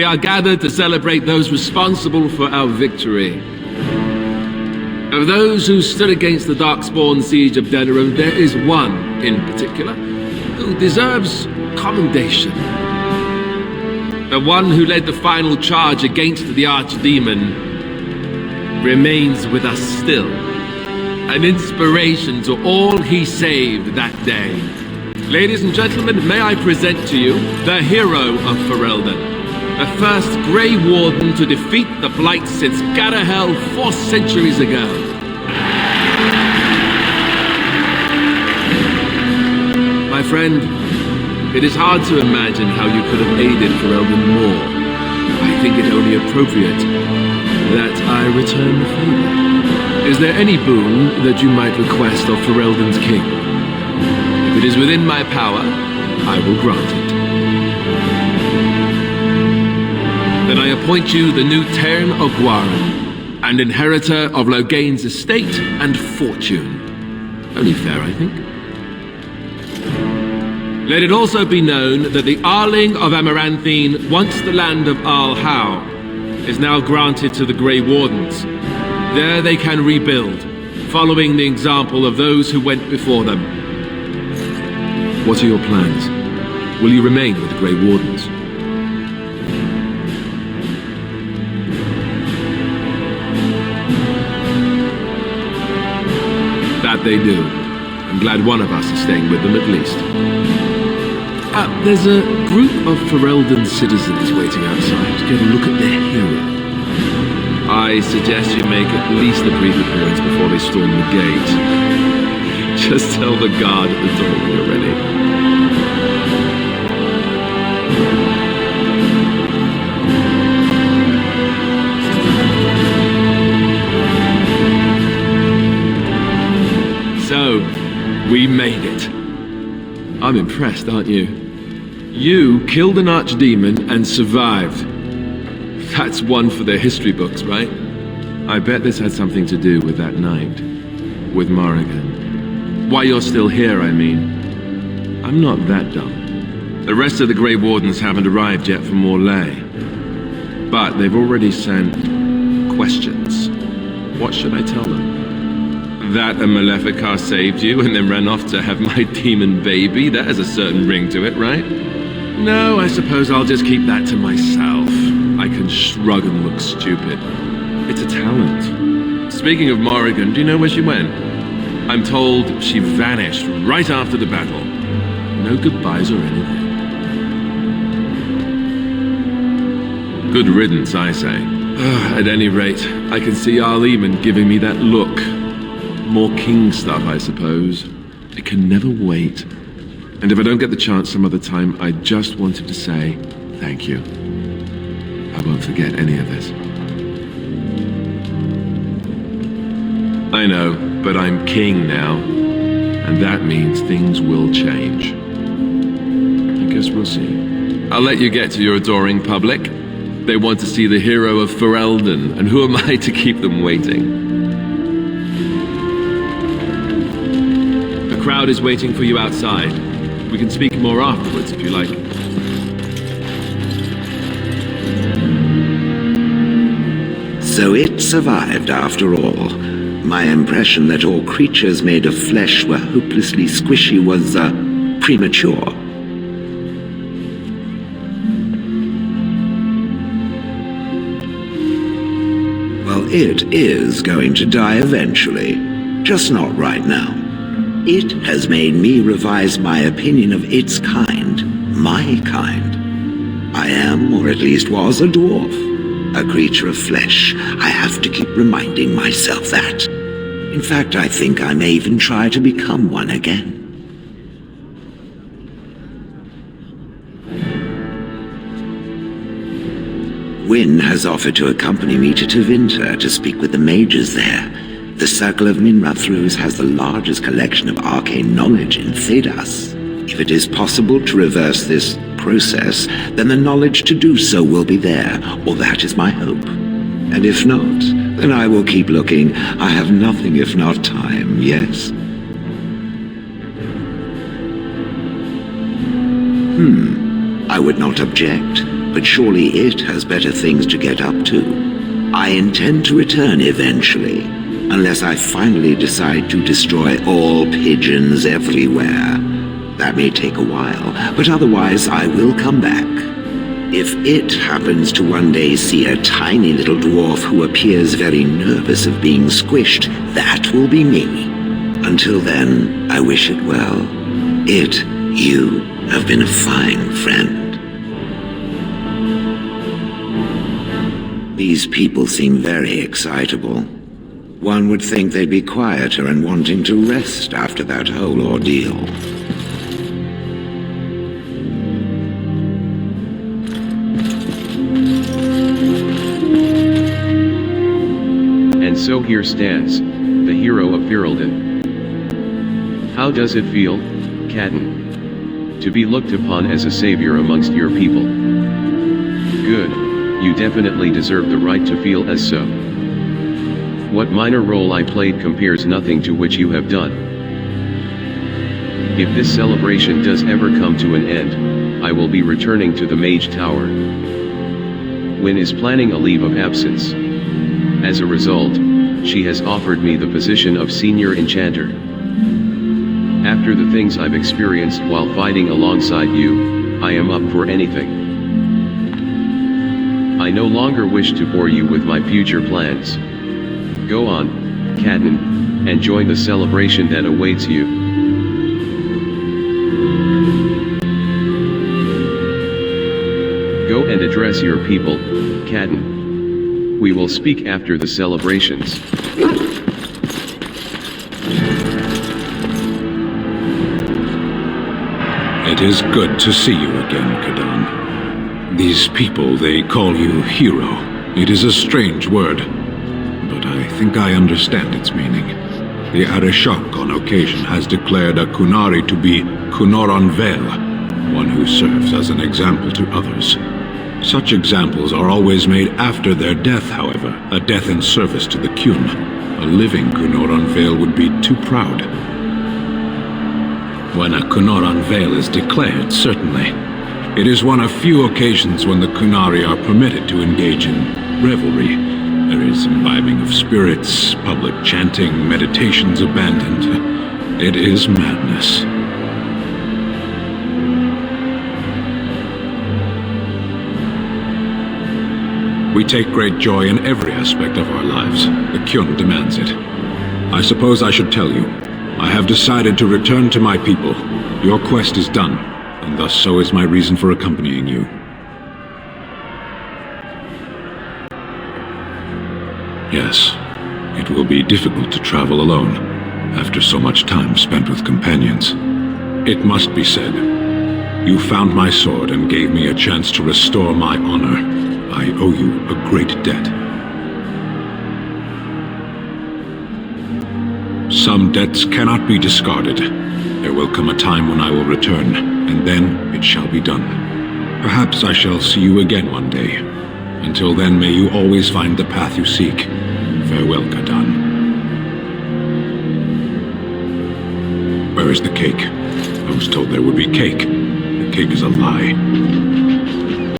We are gathered to celebrate those responsible for our victory. Of those who stood against the Darkspawn siege of Denerim, there is one in particular who deserves commendation. The one who led the final charge against the Archdemon remains with us still, an inspiration to all he saved that day. Ladies and gentlemen, may I present to you the hero of Ferelden, the first Grey Warden to defeat the Blight since Garahel 4 centuries ago. My friend, it is hard to imagine how you could have aided Ferelden more. I think it only appropriate that I return the favor. Is there any boon that you might request of Ferelden's king? If it is within my power, I will grant it. Then I appoint you the new Tairn of Gwaran, and inheritor of Loghain's estate and fortune. Only fair, I think. Let it also be known that the Arling of Amaranthine, once the land of Arl-How, is now granted to the Grey Wardens. There they can rebuild, following the example of those who went before them. What are your plans? Will you remain with the Grey Wardens? That they do. I'm glad one of us is staying with them at least. There's a group of Ferelden citizens waiting outside to get a look at their hero. I suggest you make at least a brief appearance before they storm the gate. Just tell the guard at the door when you're ready. So, we made it. I'm impressed, aren't you? You killed an archdemon and survived. That's one for the history books, right? I bet this had something to do with that night. With Morrigan. Why you're still here, I mean. I'm not that dumb. The rest of the Grey Wardens haven't arrived yet from Morlaix. But they've already sent questions. What should I tell them? That a Maleficar saved you and then ran off to have my demon baby? That has a certain ring to it, right? No, I suppose I'll just keep that to myself. I can shrug and look stupid. It's a talent. Speaking of Morrigan, do you know where she went? I'm told she vanished right after the battle. No goodbyes or anything. Good riddance, I say. At any rate, I can see Arleman giving me that look. More king stuff, I suppose. I can never wait. And if I don't get the chance some other time, I just wanted to say thank you. I won't forget any of this. I know, but I'm king now. And that means things will change. I guess we'll see. I'll let you get to your adoring public. They want to see the hero of Ferelden, and who am I to keep them waiting? The crowd is waiting for you outside. We can speak more afterwards if you like. So it survived after all. My impression that all creatures made of flesh were hopelessly squishy was, premature. Well, it is going to die eventually. Just not right now. It has made me revise my opinion of its kind, my kind. I am, or at least was, a dwarf, a creature of flesh. I have to keep reminding myself that. In fact, I think I may even try to become one again. Wynne has offered to accompany me to Tevinter to speak with the mages there. The Circle of Minrathrus has the largest collection of arcane knowledge in Thedas. If it is possible to reverse this process, then the knowledge to do so will be there, or that is my hope. And if not, then I will keep looking. I have nothing if not time, yes? I would not object. but surely it has better things to get up to. I intend to return eventually, unless I finally decide to destroy all pigeons everywhere. That may take a while, but otherwise I will come back. If it happens to one day see a tiny little dwarf who appears very nervous of being squished, that will be me. Until then, I wish it well. You have been a fine friend. These people seem very excitable. One would think they'd be quieter and wanting to rest after that whole ordeal. And so here stands the hero of Ferelden. How does it feel, Catelyn, to be looked upon as a savior amongst your people? Good, you definitely deserve the right to feel as so. What minor role I played compares nothing to what you have done. If this celebration does ever come to an end, I will be returning to the Mage Tower. Wynne is planning a leave of absence. As a result, she has offered me the position of Senior Enchanter. After the things I've experienced while fighting alongside you, I am up for anything. I no longer wish to bore you with my future plans. Go on, Catelyn, and join the celebration that awaits you. Go and address your people, Catelyn. We will speak after the celebrations. It is good to see you again, Kadan. These people, they call you hero. It is a strange word, but I think I understand its meaning. The Arishok on occasion has declared a Kunari to be Kunoran Vale, one who serves as an example to others. Such examples are always made after their death, however, a death in service to the Kyun. A living Kunoran Vale would be too proud. When a Kunoran Vale is declared, certainly. It is one of few occasions when the Kunari are permitted to engage in revelry. There is imbibing of spirits, public chanting, meditations abandoned. It is madness. We take great joy in every aspect of our lives. The Kyun demands it. I suppose I should tell you. I have decided to return to my people. Your quest is done, and thus so is my reason for accompanying you. Yes, it will be difficult to travel alone, after so much time spent with companions. It must be said, you found my sword and gave me a chance to restore my honor. I owe you a great debt. Some debts cannot be discarded. There will come a time when I will return, and then it shall be done. Perhaps I shall see you again one day. Until then, may you always find the path you seek. Farewell, Kadan. Where is the cake? I was told there would be cake. The cake is a lie.